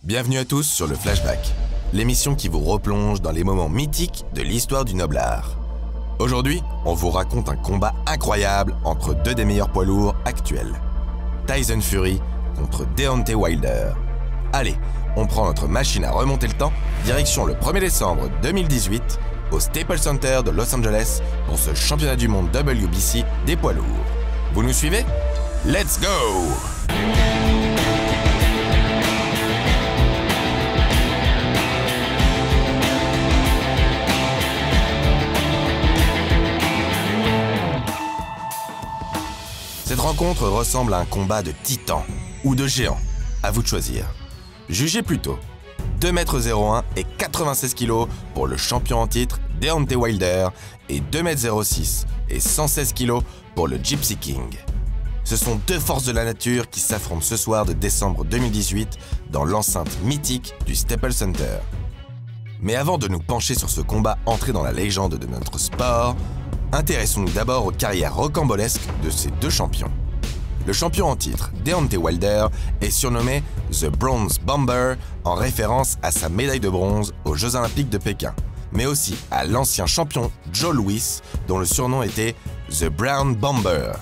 Bienvenue à tous sur le Flashback, l'émission qui vous replonge dans les moments mythiques de l'histoire du noble art. Aujourd'hui, on vous raconte un combat incroyable entre deux des meilleurs poids lourds actuels. Tyson Fury contre Deontay Wilder. Allez, on prend notre machine à remonter le temps, direction le 1er décembre 2018, au Staples Center de Los Angeles pour ce championnat du monde WBC des poids lourds. Vous nous suivez? Let's go! Cette rencontre ressemble à un combat de titans ou de géants, à vous de choisir. Jugez plutôt, 2,01 m et 96 kg pour le champion en titre Deontay Wilder et 2,06 m et 116 kg pour le Gypsy King. Ce sont deux forces de la nature qui s'affrontent ce soir de décembre 2018 dans l'enceinte mythique du Staples Center. Mais avant de nous pencher sur ce combat entré dans la légende de notre sport, intéressons-nous d'abord aux carrières rocambolesques de ces deux champions. Le champion en titre, Deontay Wilder, est surnommé The Bronze Bomber en référence à sa médaille de bronze aux Jeux Olympiques de Pékin, mais aussi à l'ancien champion Joe Louis, dont le surnom était The Brown Bomber.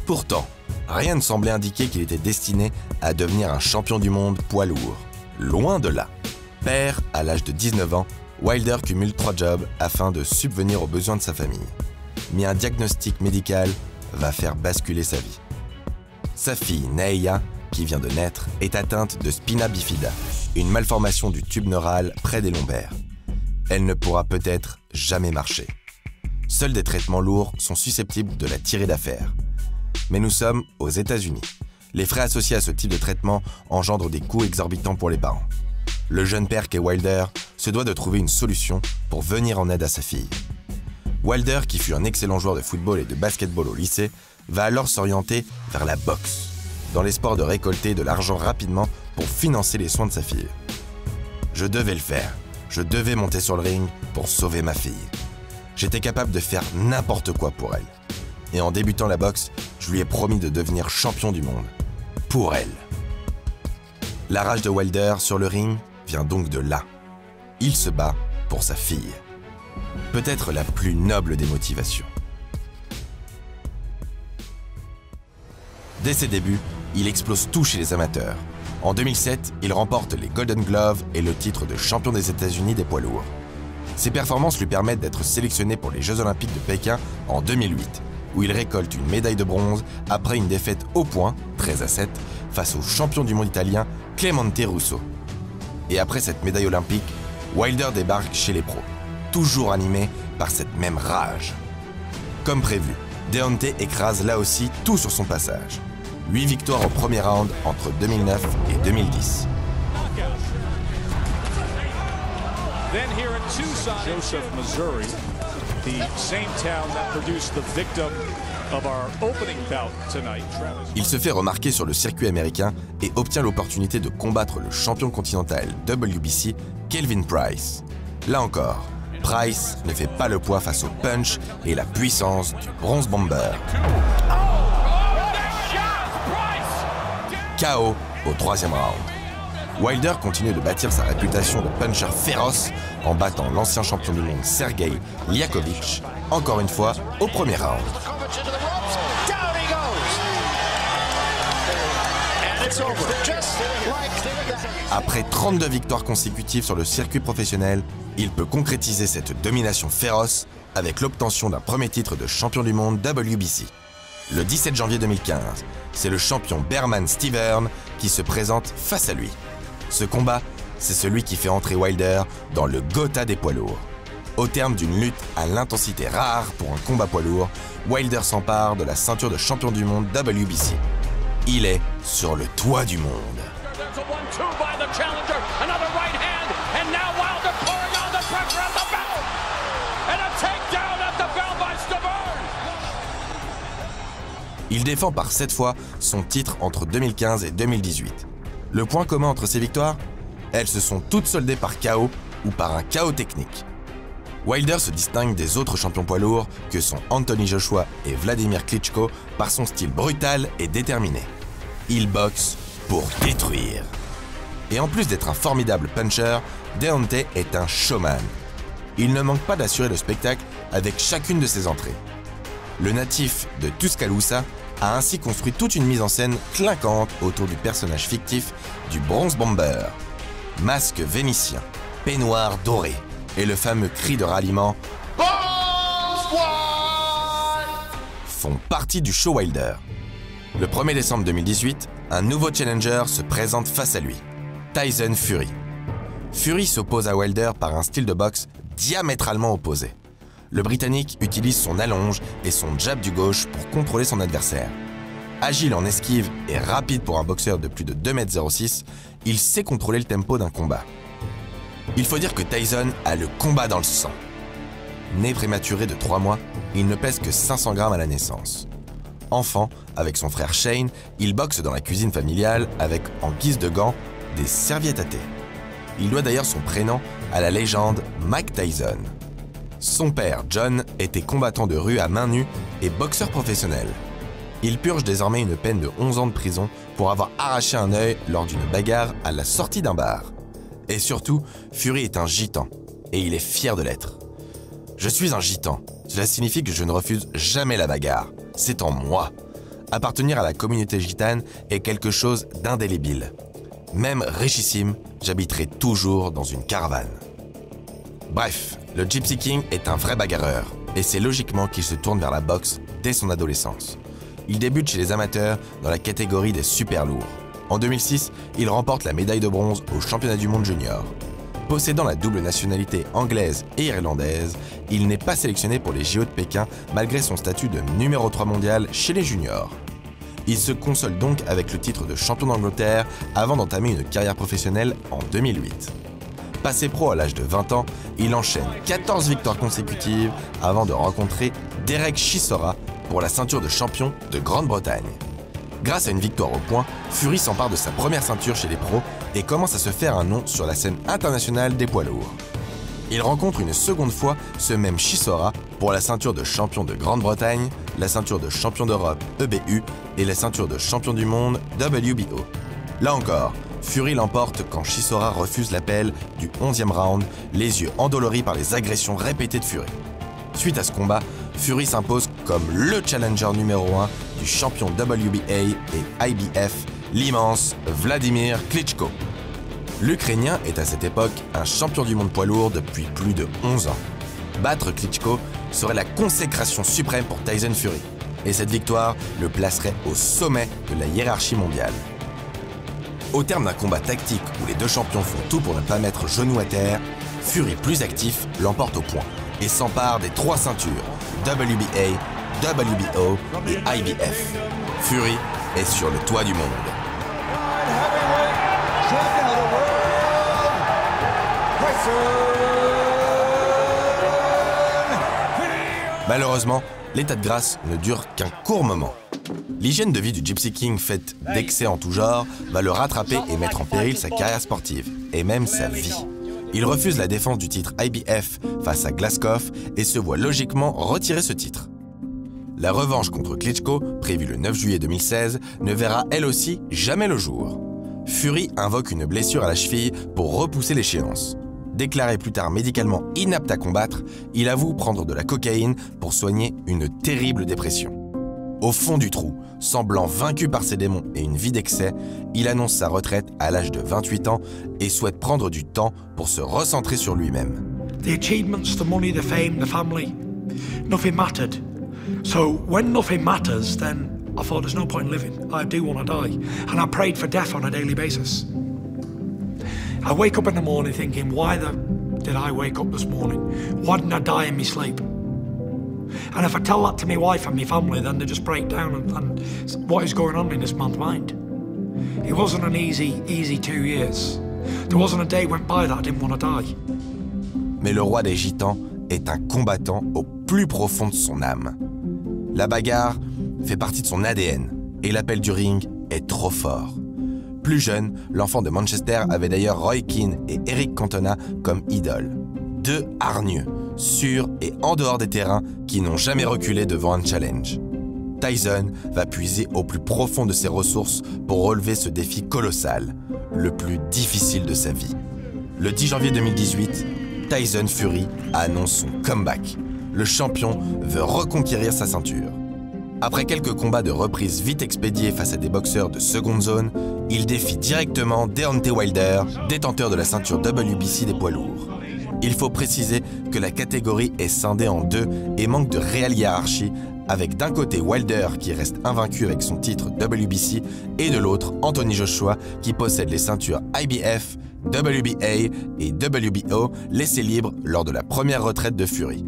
Pourtant, rien ne semblait indiquer qu'il était destiné à devenir un champion du monde poids lourd. Loin de là. Père à l'âge de 19 ans, Wilder cumule 3 jobs afin de subvenir aux besoins de sa famille. Mais un diagnostic médical va faire basculer sa vie. Sa fille, Naeya, qui vient de naître, est atteinte de spina bifida, une malformation du tube neural près des lombaires. Elle ne pourra peut-être jamais marcher. Seuls des traitements lourds sont susceptibles de la tirer d'affaire. Mais nous sommes aux États-Unis. Les frais associés à ce type de traitement engendrent des coûts exorbitants pour les parents. Le jeune père qu'est Wilder se doit de trouver une solution pour venir en aide à sa fille. Wilder, qui fut un excellent joueur de football et de basketball au lycée, va alors s'orienter vers la boxe, dans l'espoir de récolter de l'argent rapidement pour financer les soins de sa fille. Je devais le faire, je devais monter sur le ring pour sauver ma fille. J'étais capable de faire n'importe quoi pour elle. Et en débutant la boxe, je lui ai promis de devenir champion du monde. Pour elle. La rage de Wilder sur le ring vient donc de là. Il se bat pour sa fille. Peut-être la plus noble des motivations. Dès ses débuts, il explose tout chez les amateurs. En 2007, il remporte les Golden Gloves et le titre de champion des États-Unis des poids lourds. Ses performances lui permettent d'être sélectionné pour les Jeux Olympiques de Pékin en 2008, où il récolte une médaille de bronze après une défaite au point, 13-7, face au champion du monde italien Clemente Russo. Et après cette médaille olympique, Wilder débarque chez les pros, toujours animé par cette même rage. Comme prévu, Deontay écrase là aussi tout sur son passage. 8 victoires au premier round entre 2009 et 2010. Then here in Tucson, Joseph, Missouri, the same town that produced the victim of our opening bout tonight. Il se fait remarquer sur le circuit américain et obtient l'opportunité de combattre le champion continental WBC, Kelvin Price. Là encore, Price ne fait pas le poids face au punch et la puissance du Bronze Bomber. KO au 3e round. Wilder continue de bâtir sa réputation de puncher féroce en battant l'ancien champion du monde Sergei Liakhovitch, encore une fois au premier round. Après 32 victoires consécutives sur le circuit professionnel, il peut concrétiser cette domination féroce avec l'obtention d'un premier titre de champion du monde WBC. Le 17 janvier 2015, c'est le champion Bermane Stiverne qui se présente face à lui. Ce combat, c'est celui qui fait entrer Wilder dans le Gotha des poids lourds. Au terme d'une lutte à l'intensité rare pour un combat poids lourd, Wilder s'empare de la ceinture de champion du monde WBC. Il est sur le toit du monde. Il défend par 7 fois son titre entre 2015 et 2018. Le point commun entre ces victoires? Elles se sont toutes soldées par KO ou par un KO technique. Wilder se distingue des autres champions poids lourds que sont Anthony Joshua et Vladimir Klitschko par son style brutal et déterminé. Il boxe pour détruire. Et en plus d'être un formidable puncher, Deontay est un showman. Il ne manque pas d'assurer le spectacle avec chacune de ses entrées. Le natif de Tuscaloosa a ainsi construit toute une mise en scène clinquante autour du personnage fictif du Bronze Bomber. Masque vénitien, peignoir doré et le fameux cri de ralliement font partie du show Wilder. Le 1er décembre 2018, un nouveau challenger se présente face à lui, Tyson Fury. Fury s'oppose à Wilder par un style de boxe diamétralement opposé. Le Britannique utilise son allonge et son jab du gauche pour contrôler son adversaire. Agile en esquive et rapide pour un boxeur de plus de 2,06 m, il sait contrôler le tempo d'un combat. Il faut dire que Tyson a le combat dans le sang. Né prématuré de 3 mois, il ne pèse que 500 grammes à la naissance. Enfant, avec son frère Shane, il boxe dans la cuisine familiale avec, en guise de gants, des serviettes à thé. Il doit d'ailleurs son prénom à la légende Mike Tyson. Son père, John, était combattant de rue à main nue et boxeur professionnel. Il purge désormais une peine de 11 ans de prison pour avoir arraché un œil lors d'une bagarre à la sortie d'un bar. Et surtout, Fury est un gitan, et il est fier de l'être. Je suis un gitan, cela signifie que je ne refuse jamais la bagarre. C'est en moi. Appartenir à la communauté gitane est quelque chose d'indélébile. Même richissime, j'habiterai toujours dans une caravane. Bref, le Gypsy King est un vrai bagarreur, et c'est logiquement qu'il se tourne vers la boxe dès son adolescence. Il débute chez les amateurs dans la catégorie des super lourds. En 2006, il remporte la médaille de bronze aux championnats du monde junior. Possédant la double nationalité anglaise et irlandaise, il n'est pas sélectionné pour les JO de Pékin malgré son statut de numéro 3 mondial chez les juniors. Il se console donc avec le titre de champion d'Angleterre avant d'entamer une carrière professionnelle en 2008. Passé pro à l'âge de 20 ans, il enchaîne 14 victoires consécutives avant de rencontrer Derek Chisora pour la ceinture de champion de Grande-Bretagne. Grâce à une victoire au point, Fury s'empare de sa première ceinture chez les pros et commence à se faire un nom sur la scène internationale des poids lourds. Il rencontre une seconde fois ce même Chisora pour la ceinture de champion de Grande-Bretagne, la ceinture de champion d'Europe EBU et la ceinture de champion du monde WBO. Là encore, Fury l'emporte quand Chisora refuse l'appel du 11e round, les yeux endoloris par les agressions répétées de Fury. Suite à ce combat, Fury s'impose comme le challenger numéro 1 du champion WBA et IBF, l'immense Vladimir Klitschko. L'Ukrainien est à cette époque un champion du monde poids lourd depuis plus de 11 ans. Battre Klitschko serait la consécration suprême pour Tyson Fury, et cette victoire le placerait au sommet de la hiérarchie mondiale. Au terme d'un combat tactique où les deux champions font tout pour ne pas mettre genou à terre, Fury plus actif l'emporte au point et s'empare des 3 ceintures WBA, WBO et IBF. Fury est sur le toit du monde. Malheureusement, l'état de grâce ne dure qu'un court moment. L'hygiène de vie du Gypsy King, faite d'excès en tout genre, va le rattraper et mettre en péril sa carrière sportive, et même sa vie. Il refuse la défense du titre IBF face à Glazkov et se voit logiquement retirer ce titre. La revanche contre Klitschko, prévue le 9 juillet 2016, ne verra elle aussi jamais le jour. Fury invoque une blessure à la cheville pour repousser l'échéance. Déclaré plus tard médicalement inapte à combattre, il avoue prendre de la cocaïne pour soigner une terrible dépression. Au fond du trou, semblant vaincu par ses démons et une vie d'excès, il annonce sa retraite à l'âge de 28 ans et souhaite prendre du temps pour se recentrer sur lui-même. The achievements, the money, the fame, the family, nothing mattered. So when nothing matters, then I thought there's no point in living. I do want to die. And I prayed for death on a daily basis. I wake up in the morning thinking, why did I wake up this morning? Why didn't I die in my sleep? And if I tell that to my wife and my family, then they just break down and what is going on in this man's mind? It wasn't an easy 2 years. There wasn't a day went by that I didn't want to die. Mais le roi des Gitans est un combattant au plus profond de son âme. La bagarre fait partie de son ADN et l'appel du ring est trop fort. Plus jeune, l'enfant de Manchester avait d'ailleurs Roy Keane et Eric Cantona comme idoles. 2 hargneux, sûrs et en dehors des terrains qui n'ont jamais reculé devant un challenge. Tyson va puiser au plus profond de ses ressources pour relever ce défi colossal, le plus difficile de sa vie. Le 10 janvier 2018, Tyson Fury annonce son comeback. Le champion veut reconquérir sa ceinture. Après quelques combats de reprise vite expédiés face à des boxeurs de seconde zone, il défie directement Deontay Wilder, détenteur de la ceinture WBC des poids lourds. Il faut préciser que la catégorie est scindée en deux et manque de réelle hiérarchie, avec d'un côté Wilder qui reste invaincu avec son titre WBC et de l'autre Anthony Joshua qui possède les ceintures IBF, WBA et WBO laissées libres lors de la première retraite de Fury.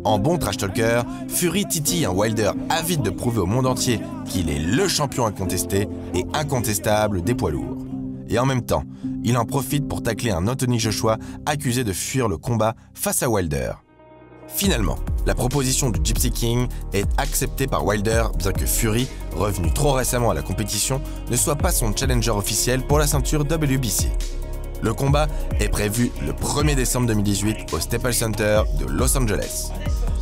En bon trash talker, Fury titille un Wilder avide de prouver au monde entier qu'il est le champion incontesté et incontestable des poids lourds. Et en même temps, il en profite pour tacler un Anthony Joshua accusé de fuir le combat face à Wilder. Finalement, la proposition du Gypsy King est acceptée par Wilder, bien que Fury, revenu trop récemment à la compétition, ne soit pas son challenger officiel pour la ceinture WBC. Le combat est prévu le 1er décembre 2018 au Staples Center de Los Angeles.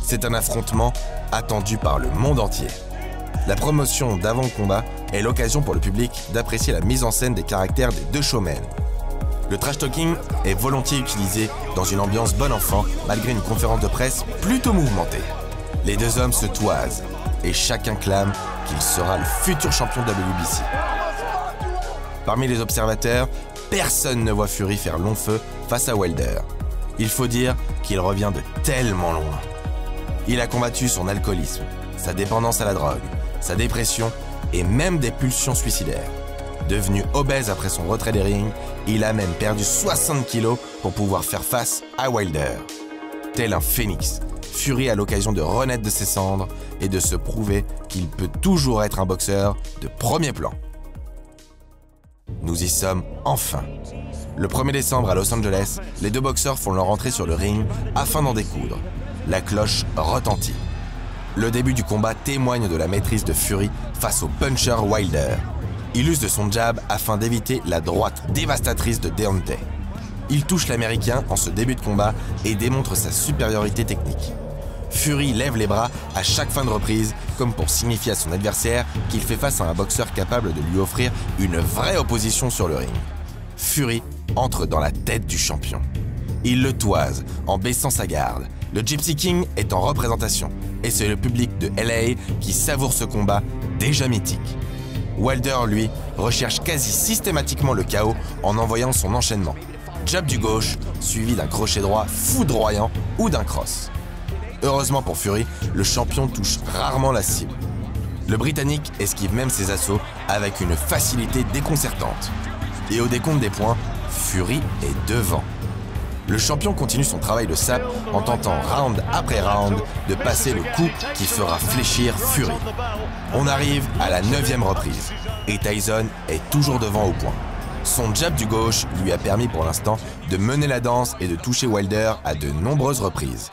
C'est un affrontement attendu par le monde entier. La promotion d'avant-combat est l'occasion pour le public d'apprécier la mise en scène des caractères des deux showmen. Le trash talking est volontiers utilisé dans une ambiance bon enfant, malgré une conférence de presse plutôt mouvementée. Les deux hommes se toisent et chacun clame qu'il sera le futur champion WBC. Parmi les observateurs, personne ne voit Fury faire long feu face à Wilder. Il faut dire qu'il revient de tellement loin. Il a combattu son alcoolisme, sa dépendance à la drogue, sa dépression et même des pulsions suicidaires. Devenu obèse après son retrait des rings, il a même perdu 60 kilos pour pouvoir faire face à Wilder. Tel un phénix, Fury a l'occasion de renaître de ses cendres et de se prouver qu'il peut toujours être un boxeur de premier plan. Nous y sommes enfin. Le 1er décembre à Los Angeles, les deux boxeurs font leur entrée sur le ring afin d'en découdre. La cloche retentit. Le début du combat témoigne de la maîtrise de Fury face au puncher Wilder. Il use de son jab afin d'éviter la droite dévastatrice de Deontay. Il touche l'Américain en ce début de combat et démontre sa supériorité technique. Fury lève les bras à chaque fin de reprise, comme pour signifier à son adversaire qu'il fait face à un boxeur capable de lui offrir une vraie opposition sur le ring. Fury entre dans la tête du champion. Il le toise en baissant sa garde. Le Gypsy King est en représentation, et c'est le public de LA qui savoure ce combat déjà mythique. Wilder, lui, recherche quasi systématiquement le chaos en envoyant son enchaînement. Jab du gauche, suivi d'un crochet droit foudroyant ou d'un cross. Heureusement pour Fury, le champion touche rarement la cible. Le Britannique esquive même ses assauts avec une facilité déconcertante. Et au décompte des points, Fury est devant. Le champion continue son travail de sape en tentant round après round de passer le coup qui fera fléchir Fury. On arrive à la 9e reprise et Tyson est toujours devant au point. Son jab du gauche lui a permis pour l'instant de mener la danse et de toucher Wilder à de nombreuses reprises.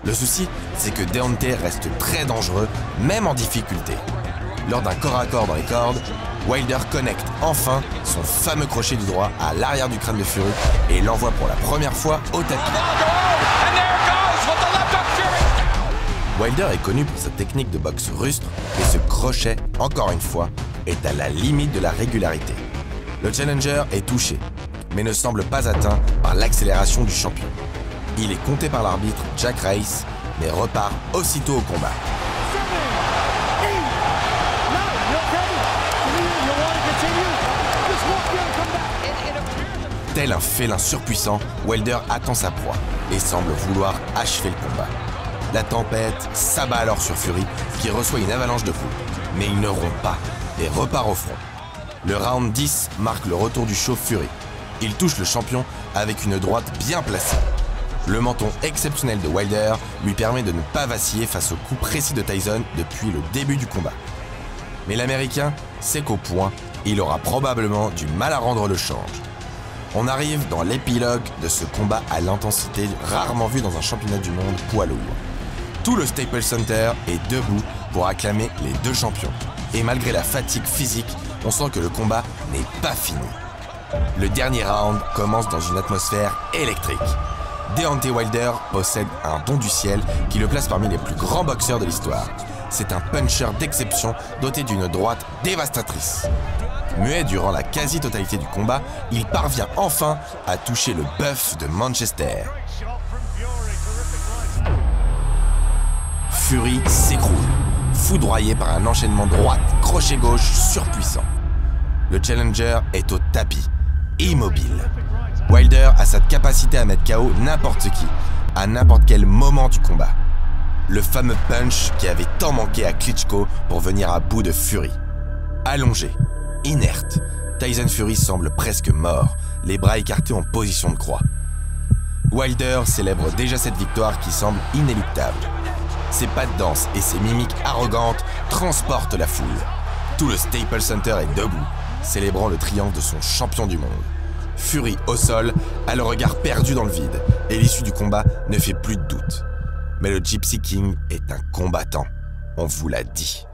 Le souci, c'est que Deontay reste très dangereux, même en difficulté. Lors d'un corps à corps dans les cordes, Wilder connecte enfin son fameux crochet du droit à l'arrière du crâne de Fury et l'envoie pour la première fois au tapis. Wilder est connu pour sa technique de boxe rustre et ce crochet, encore une fois, est à la limite de la régularité. Le challenger est touché, mais ne semble pas atteint par l'accélération du champion. Il est compté par l'arbitre Jack Rice, mais repart aussitôt au combat. Tel un félin surpuissant, Wilder attend sa proie et semble vouloir achever le combat. La tempête s'abat alors sur Fury, qui reçoit une avalanche de coups, mais il ne rompt pas et repart au front. Le round 10 marque le retour du chauve Fury. Il touche le champion avec une droite bien placée. Le menton exceptionnel de Wilder lui permet de ne pas vaciller face au coup précis de Tyson depuis le début du combat. Mais l'Américain sait qu'au point, il aura probablement du mal à rendre le change. On arrive dans l'épilogue de ce combat à l'intensité rarement vue dans un championnat du monde poids lourd. Tout le Staples Center est debout pour acclamer les deux champions. Et malgré la fatigue physique, on sent que le combat n'est pas fini. Le dernier round commence dans une atmosphère électrique. Deontay Wilder possède un don du ciel qui le place parmi les plus grands boxeurs de l'histoire. c'est un puncher d'exception doté d'une droite dévastatrice. Muet durant la quasi-totalité du combat, il parvient enfin à toucher le bœuf de Manchester. Fury s'écroule, foudroyé par un enchaînement droite-crochet-gauche surpuissant. Le challenger est au tapis, immobile. Wilder a cette capacité à mettre KO n'importe qui, à n'importe quel moment du combat. Le fameux punch qui avait tant manqué à Klitschko pour venir à bout de Fury. Allongé, inerte, Tyson Fury semble presque mort, les bras écartés en position de croix. Wilder célèbre déjà cette victoire qui semble inéluctable. Ses pas de danse et ses mimiques arrogantes transportent la foule. Tout le Staples Center est debout, célébrant le triomphe de son champion du monde. Fury au sol a le regard perdu dans le vide et l'issue du combat ne fait plus de doute. Mais le Gypsy King est un combattant, on vous l'a dit.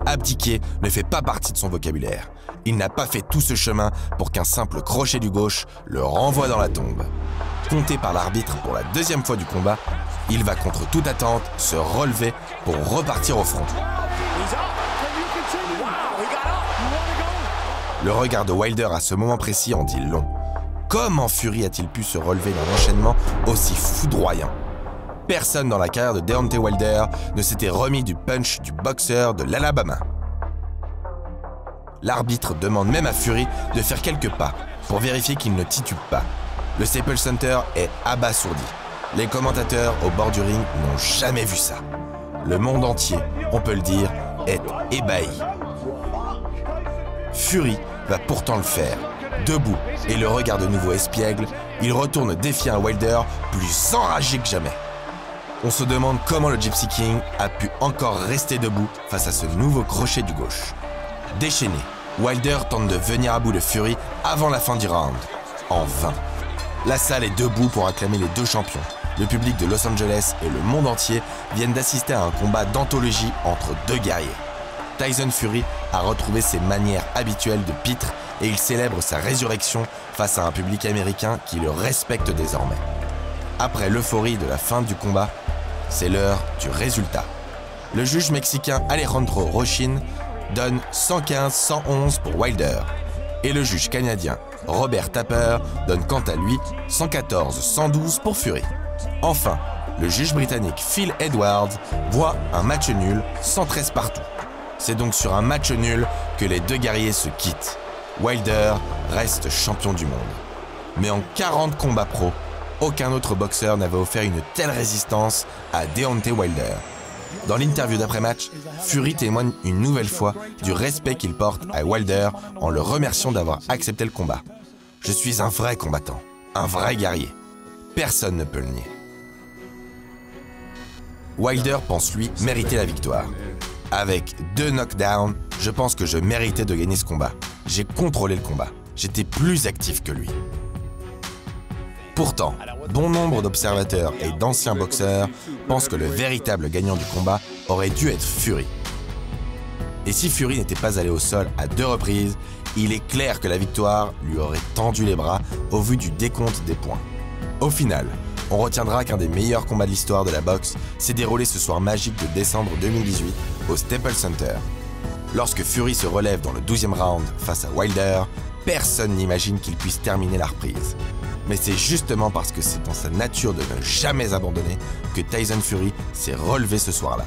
Abdiquer ne fait pas partie de son vocabulaire. Il n'a pas fait tout ce chemin pour qu'un simple crochet du gauche le renvoie dans la tombe. Compté par l'arbitre pour la deuxième fois du combat, il va contre toute attente se relever pour repartir au front. Le regard de Wilder à ce moment précis en dit long. Comment Fury a-t-il pu se relever d'un enchaînement aussi foudroyant? Personne dans la carrière de Deontay Wilder ne s'était remis du punch du boxeur de l'Alabama. L'arbitre demande même à Fury de faire quelques pas pour vérifier qu'il ne titube pas. Le Staples Center est abasourdi. Les commentateurs au bord du ring n'ont jamais vu ça. Le monde entier, on peut le dire, est ébahi. Fury va pourtant le faire. Debout et le regard de nouveau espiègle, il retourne défier un Wilder plus enragé que jamais. On se demande comment le Gypsy King a pu encore rester debout face à ce nouveau crochet du gauche. Déchaîné, Wilder tente de venir à bout de Fury avant la fin du round. En vain. La salle est debout pour acclamer les deux champions. Le public de Los Angeles et le monde entier viennent d'assister à un combat d'anthologie entre deux guerriers. Tyson Fury a retrouvé ses manières habituelles de pitre et il célèbre sa résurrection face à un public américain qui le respecte désormais. Après l'euphorie de la fin du combat, c'est l'heure du résultat. Le juge mexicain Alejandro Rochin donne 115-111 pour Wilder et le juge canadien Robert Tapper donne quant à lui 114-112 pour Fury. Enfin, le juge britannique Phil Edwards voit un match nul 113 partout. C'est donc sur un match nul que les deux guerriers se quittent. Wilder reste champion du monde. Mais en 40 combats pro, aucun autre boxeur n'avait offert une telle résistance à Deontay Wilder. Dans l'interview d'après-match, Fury témoigne une nouvelle fois du respect qu'il porte à Wilder en le remerciant d'avoir accepté le combat. « Je suis un vrai combattant, un vrai guerrier. Personne ne peut le nier. » Wilder pense lui mériter la victoire. Avec 2 knockdowns, je pense que je méritais de gagner ce combat. J'ai contrôlé le combat. J'étais plus actif que lui. Pourtant, bon nombre d'observateurs et d'anciens boxeurs pensent que le véritable gagnant du combat aurait dû être Fury. Et si Fury n'était pas allé au sol à 2 reprises, il est clair que la victoire lui aurait tendu les bras au vu du décompte des points. Au final, on retiendra qu'un des meilleurs combats de l'histoire de la boxe s'est déroulé ce soir magique de décembre 2018 au Staples Center. Lorsque Fury se relève dans le 12e round face à Wilder, personne n'imagine qu'il puisse terminer la reprise. Mais c'est justement parce que c'est dans sa nature de ne jamais abandonner que Tyson Fury s'est relevé ce soir-là.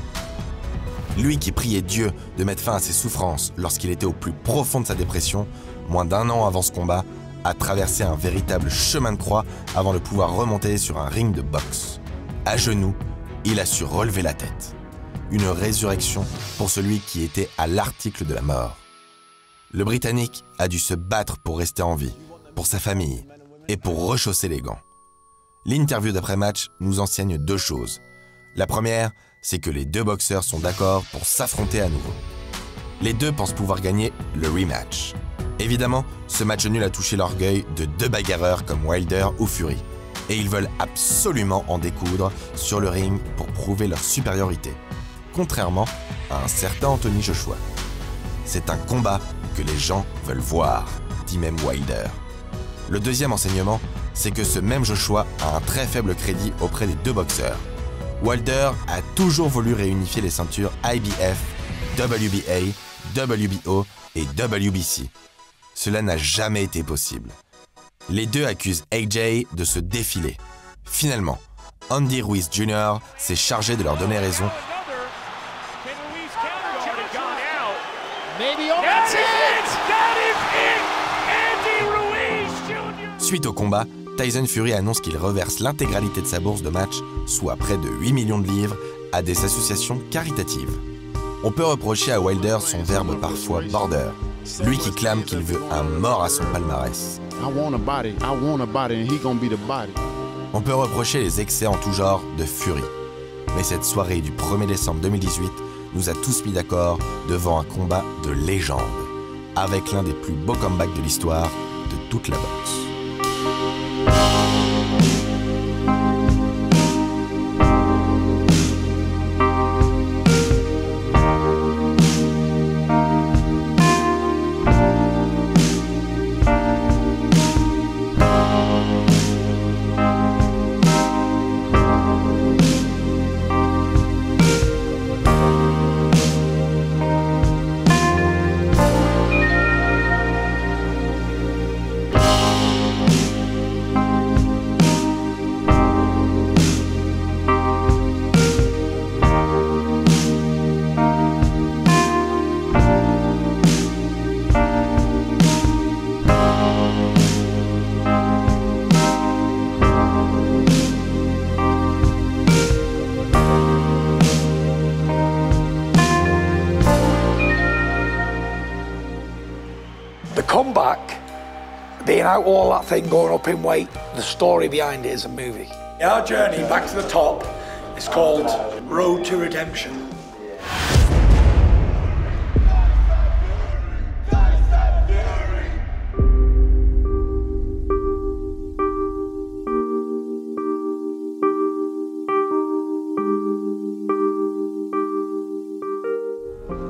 Lui qui priait Dieu de mettre fin à ses souffrances lorsqu'il était au plus profond de sa dépression, moins d'1 an avant ce combat, a traversé un véritable chemin de croix avant de pouvoir remonter sur un ring de boxe. À genoux, il a su relever la tête. Une résurrection pour celui qui était à l'article de la mort. Le Britannique a dû se battre pour rester en vie, pour sa famille et pour rechausser les gants. L'interview d'après-match nous enseigne 2 choses. La première, c'est que les 2 boxeurs sont d'accord pour s'affronter à nouveau. Les 2 pensent pouvoir gagner le rematch. Évidemment, ce match nul a touché l'orgueil de 2 bagarreurs comme Wilder ou Fury. Et ils veulent absolument en découdre sur le ring pour prouver leur supériorité. Contrairement à un certain Anthony Joshua. C'est un combat que les gens veulent voir, dit même Wilder. Le deuxième enseignement, c'est que ce même Joshua a un très faible crédit auprès des 2 boxeurs. Wilder a toujours voulu réunifier les ceintures IBF, WBA, WBO et WBC. Cela n'a jamais été possible. Les deux accusent AJ de se défiler. Finalement, Andy Ruiz Jr. s'est chargé de leur donner raison. Suite au combat, Tyson Fury annonce qu'il reverse l'intégralité de sa bourse de match, soit près de 8 millions de livres, à des associations caritatives. On peut reprocher à Wilder son verbe parfois border, lui qui clame qu'il veut un mort à son palmarès. On peut reprocher les excès en tout genre de Fury. Mais cette soirée du 1er décembre 2018 nous a tous mis d'accord devant un combat de légende, avec l'un des plus beaux comebacks de l'histoire de toute la boxe. The comeback, being out all that thing, going up in weight, the story behind it is a movie. Our journey back to the top is called Road to Redemption.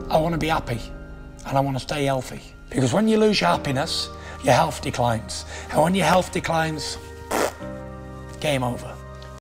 I want to be happy and I want to stay healthy. Because when you lose your happiness, your health declines. And when your health declines, game over.